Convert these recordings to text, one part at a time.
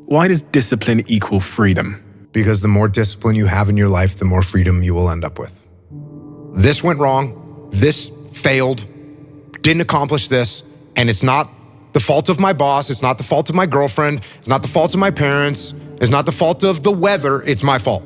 why does discipline equal freedom? Because the more discipline you have in your life, the more freedom you will end up with. This went wrong, this failed, didn't accomplish this, and it's not the fault of my boss, it's not the fault of my girlfriend, it's not the fault of my parents, it's not the fault of the weather, it's my fault.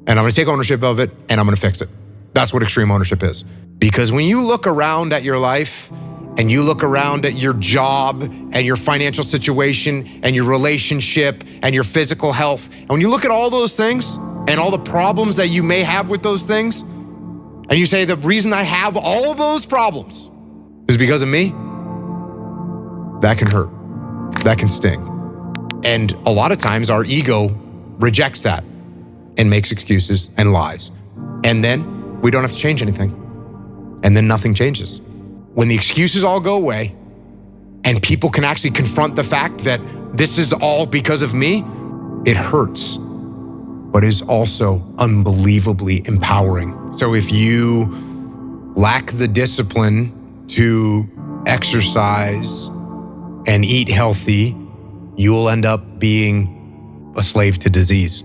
And I'm gonna take ownership of it, and I'm gonna fix it. That's what extreme ownership is. Because when you look around at your life, and you look around at your job, and your financial situation, and your relationship, and your physical health, and when you look at all those things, and all the problems that you may have with those things, and you say, the reason I have all of those problems is because of me, that can hurt, that can sting. And a lot of times our ego rejects that and makes excuses and lies. And then we don't have to change anything. And then nothing changes. When the excuses all go away and people can actually confront the fact that this is all because of me, it hurts, but is also unbelievably empowering. So if you lack the discipline to exercise and eat healthy, you will end up being a slave to disease.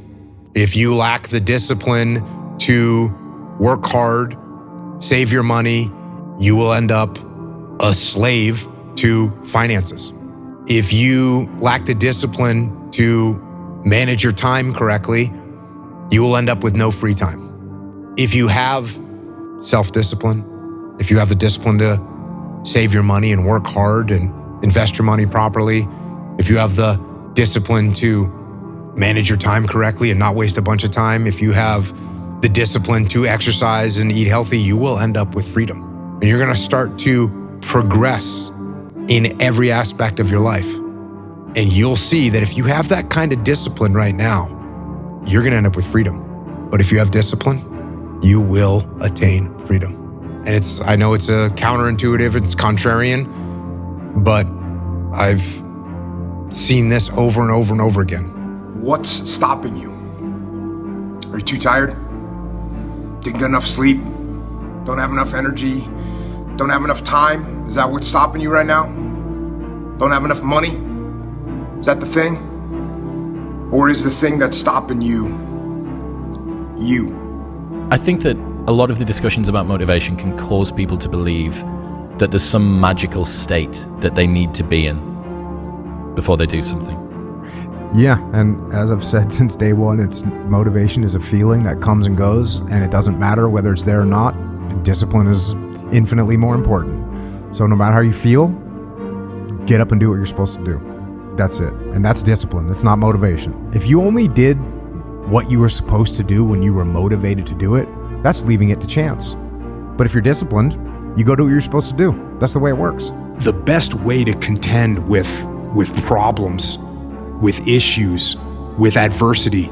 If you lack the discipline to work hard, save your money, you will end up a slave to finances. If you lack the discipline to manage your time correctly, you will end up with no free time. If you have self-discipline, if you have the discipline to save your money and work hard and invest your money properly, if you have the discipline to manage your time correctly and not waste a bunch of time, if you have the discipline to exercise and eat healthy, you will end up with freedom. And you're gonna start to progress in every aspect of your life. And you'll see that if you have that kind of discipline right now, you're gonna end up with freedom. But if you have discipline, you will attain freedom. And I know it's a counterintuitive, it's contrarian, but I've seen this over and over and over again. What's stopping you? Are you too tired? Didn't get enough sleep? Don't have enough energy? Don't have enough time? Is that what's stopping you right now? Don't have enough money? Is that the thing? Or is the thing that's stopping you, you? I think that a lot of the discussions about motivation can cause people to believe that there's some magical state that they need to be in before they do something. Yeah, and as I've said since day one, motivation is a feeling that comes and goes, and it doesn't matter whether it's there or not. Discipline is infinitely more important. So no matter how you feel, get up and do what you're supposed to do. That's it. And that's discipline. It's not motivation. If you only did what you were supposed to do when you were motivated to do it, that's leaving it to chance. But if you're disciplined, you go do what you're supposed to do. That's the way it works. The best way to contend with problems, with issues, with adversity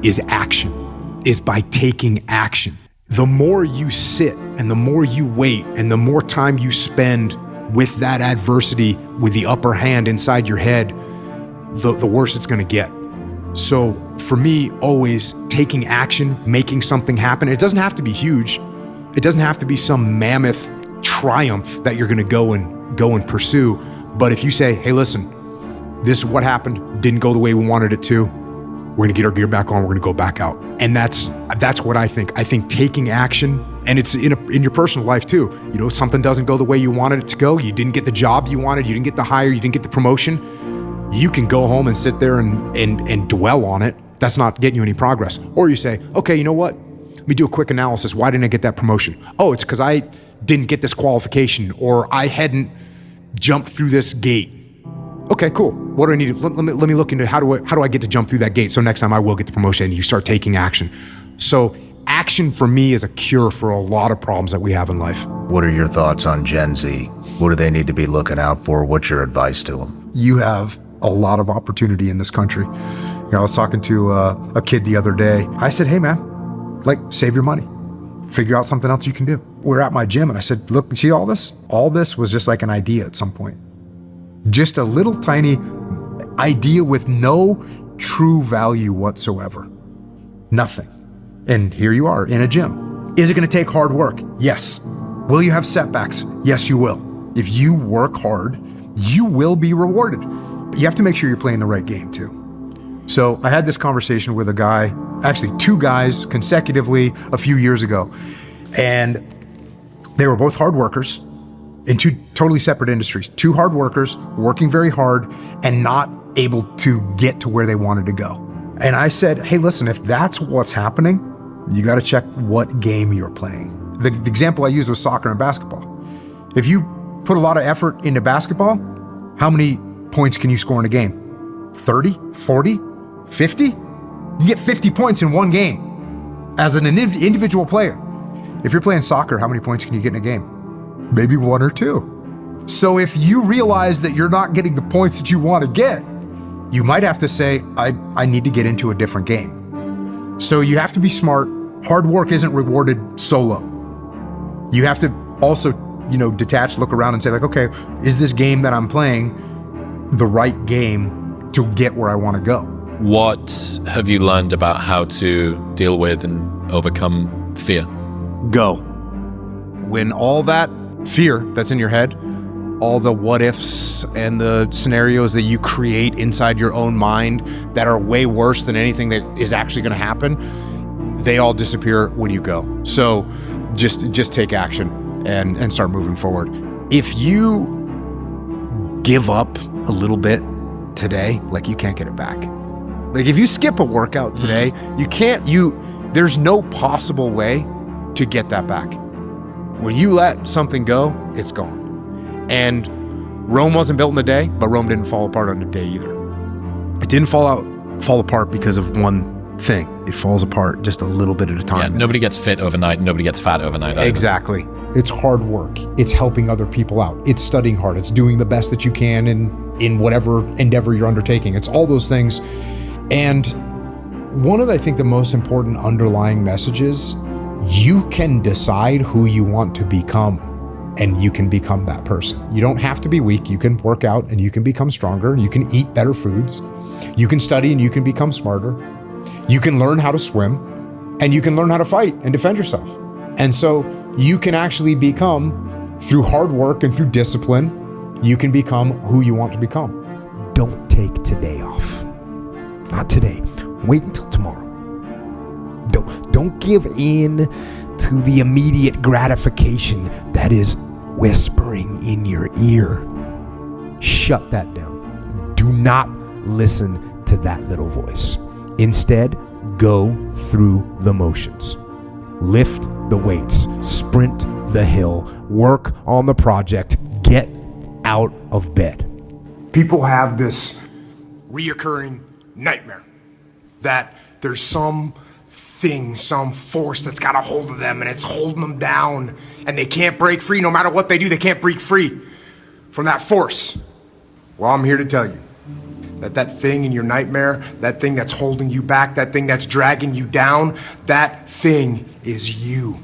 is action, is by taking action. The more you sit and the more you wait and the more time you spend with that adversity, with the upper hand inside your head, the worse it's gonna get. So for me, always taking action, making something happen. It doesn't have to be huge. It doesn't have to be some mammoth triumph that you're gonna go and pursue. But if you say, hey, listen, this is what happened, didn't go the way we wanted it to, we're gonna get our gear back on, we're gonna go back out. And that's what I think. I think taking action, and it's in your personal life too. You know, something doesn't go the way you wanted it to go, you didn't get the job you wanted, you didn't get the hire, you didn't get the promotion, you can go home and sit there and dwell on it. That's not getting you any progress. Or you say, okay, you know what? Let me do a quick analysis. Why didn't I get that promotion? Oh, it's because I didn't get this qualification, or I hadn't jumped through this gate. Okay, cool. What do I need to, let me look into how do I get to jump through that gate so next time I will get the promotion, and you start taking action. So action for me is a cure for a lot of problems that we have in life. What are your thoughts on Gen Z? What do they need to be looking out for? What's your advice to them? You have a lot of opportunity in this country. You know, I was talking to a kid the other day. I said, hey man, like, save your money. Figure out something else you can do. We're at my gym and I said, look, you see all this? All this was just like an idea at some point. Just a little tiny idea with no true value whatsoever. Nothing. And here you are in a gym. Is it gonna take hard work? Yes. Will you have setbacks? Yes, you will. If you work hard, you will be rewarded. You have to make sure you're playing the right game too. So I had this conversation with a guy, actually 2 guys consecutively a few years ago. And they were both hard workers in 2 totally separate industries. 2 hard workers working very hard and not able to get to where they wanted to go. And I said, hey, listen, if that's what's happening, you got to check what game you're playing. The example I used was soccer and basketball. If you put a lot of effort into basketball, how many points can you score in a game? 30, 40, 50? You get 50 points in one game as an individual player. If you're playing soccer, how many points can you get in a game? Maybe 1 or 2. So if you realize that you're not getting the points that you want to get, you might have to say, I need to get into a different game. So you have to be smart. Hard work isn't rewarded solo. You have to also, detach, look around and say like, okay, is this game that I'm playing the right game to get where I want to go? What have you learned about how to deal with and overcome fear? Go. When all that fear that's in your head, all the what ifs and the scenarios that you create inside your own mind that are way worse than anything that is actually going to happen, they all disappear when you go. So just take action and start moving forward. If you give up a little bit today, like you can't get it back. Like if you skip a workout today, there's no possible way to get that back. When you let something go, it's gone. And Rome wasn't built in a day, but Rome didn't fall apart on a day either. It didn't fall apart because of one thing. It falls apart just a little bit at a time. Yeah, nobody gets fit overnight, nobody gets fat overnight. Exactly. It's hard work. It's helping other people out. It's studying hard. It's doing the best that you can in whatever endeavor you're undertaking. It's all those things. And one of, I think, the most important underlying messages, you can decide who you want to become. And you can become that person. You don't have to be weak. You can work out and you can become stronger. You can eat better foods. You can study and you can become smarter. You can learn how to swim and you can learn how to fight and defend yourself. And so you can actually become, through hard work and through discipline, you can become who you want to become. Don't take today off. Not today. Wait until tomorrow. Don't give in to the immediate gratification that is whispering in your ear. Shut that down. Do not listen to that little voice. Instead, go through the motions. Lift the weights, sprint the hill, work on the project, get out of bed. People have this reoccurring nightmare that there's some force that's got a hold of them and it's holding them down and they can't break free. No matter what they do, they can't break free from that force. Well, I'm here to tell you that thing in your nightmare, that thing that's holding you back, that thing that's dragging you down, that thing is you.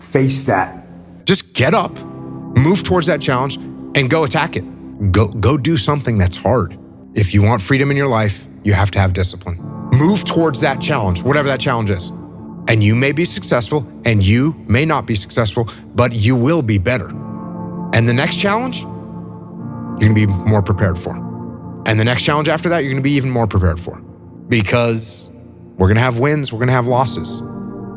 Face that. Just get up, move towards that challenge, and go attack it. Go do something that's hard. If you want freedom in your life, you have to have discipline. Move towards that challenge, whatever that challenge is. And you may be successful and you may not be successful, but you will be better. And the next challenge, you're gonna be more prepared for. And the next challenge after that, you're gonna be even more prepared for. Because we're gonna have wins, we're gonna have losses.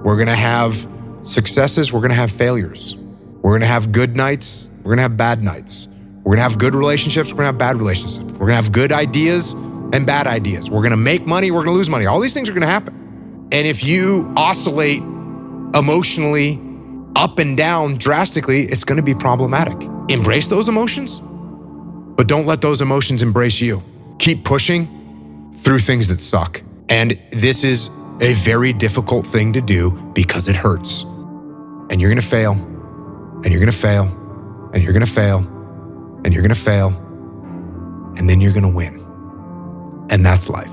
We're gonna have successes, we're gonna have failures. We're gonna have good nights, we're gonna have bad nights. We're gonna have good relationships, we're gonna have bad relationships. We're gonna have good ideas and bad ideas. We're gonna make money, we're gonna lose money. All these things are gonna happen. And if you oscillate emotionally up and down drastically, it's gonna be problematic. Embrace those emotions, but don't let those emotions embrace you. Keep pushing through things that suck. And this is a very difficult thing to do because it hurts. And you're gonna fail, and you're gonna fail, and you're gonna fail, and you're gonna fail, and then you're gonna win. And that's life.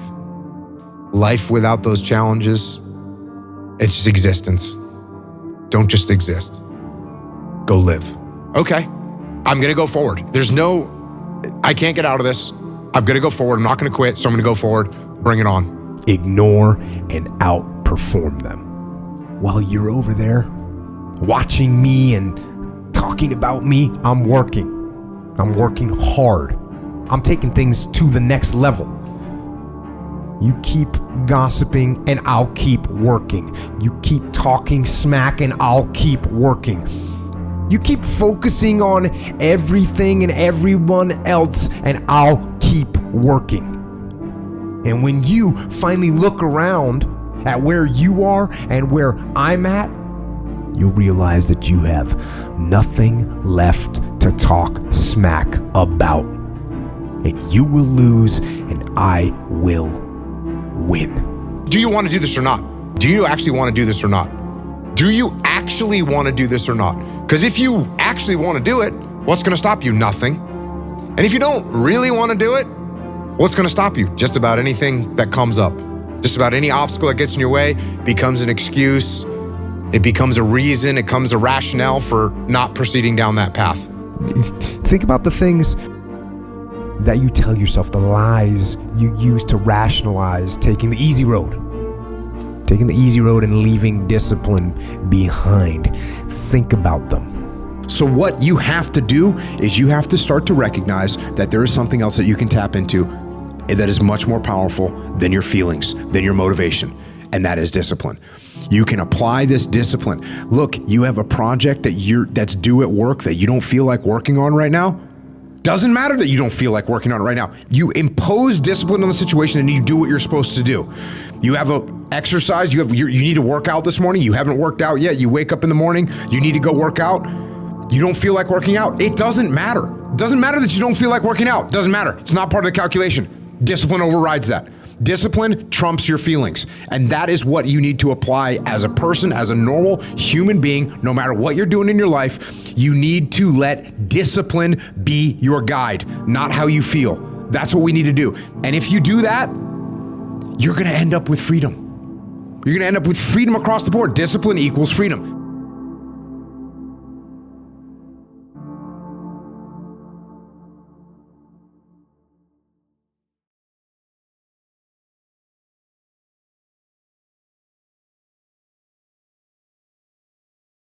Life without those challenges, it's just existence. Don't just exist. Go live. Okay, I'm gonna go forward. I can't get out of this. I'm gonna go forward. I'm not gonna quit, so I'm gonna go forward. Bring it on. Ignore and outperform them. While you're over there watching me and talking about me, I'm working. I'm working hard. I'm taking things to the next level. You keep gossiping and I'll keep working. You keep talking smack and I'll keep working. You keep focusing on everything and everyone else and I'll keep working. And when you finally look around at where you are and where I'm at, you'll realize that you have nothing left to talk smack about. And you will lose and I will win. Do you want to do this or not? Do you actually want to do this or not? Do you actually want to do this or not? Because if you actually want to do it, what's going to stop you? Nothing. And if you don't really want to do it, what's going to stop you? Just about anything that comes up. Just about any obstacle that gets in your way becomes an excuse. It becomes a reason. It becomes a rationale for not proceeding down that path. Think about the things that you tell yourself, the lies you use to rationalize taking the easy road. Taking the easy road and leaving discipline behind. Think about them. So what you have to do is you have to start to recognize that there is something else that you can tap into that is much more powerful than your feelings, than your motivation, and that is discipline. You can apply this discipline. Look, you have a project that's due at work that you don't feel like working on right now. Doesn't matter that you don't feel like working on it right now. You impose discipline on the situation and you do what you're supposed to do. You have an exercise, you need to work out this morning. You haven't worked out yet. You wake up in the morning, you need to go work out. You don't feel like working out. It doesn't matter. It doesn't matter that you don't feel like working out. It doesn't matter. It's not part of the calculation. Discipline overrides that. Discipline trumps your feelings. And that is what you need to apply as a person, as a normal human being, no matter what you're doing in your life. You need to let discipline be your guide, not how you feel. That's what we need to do. And if you do that, you're going to end up with freedom. You're going to end up with freedom across the board. Discipline equals freedom.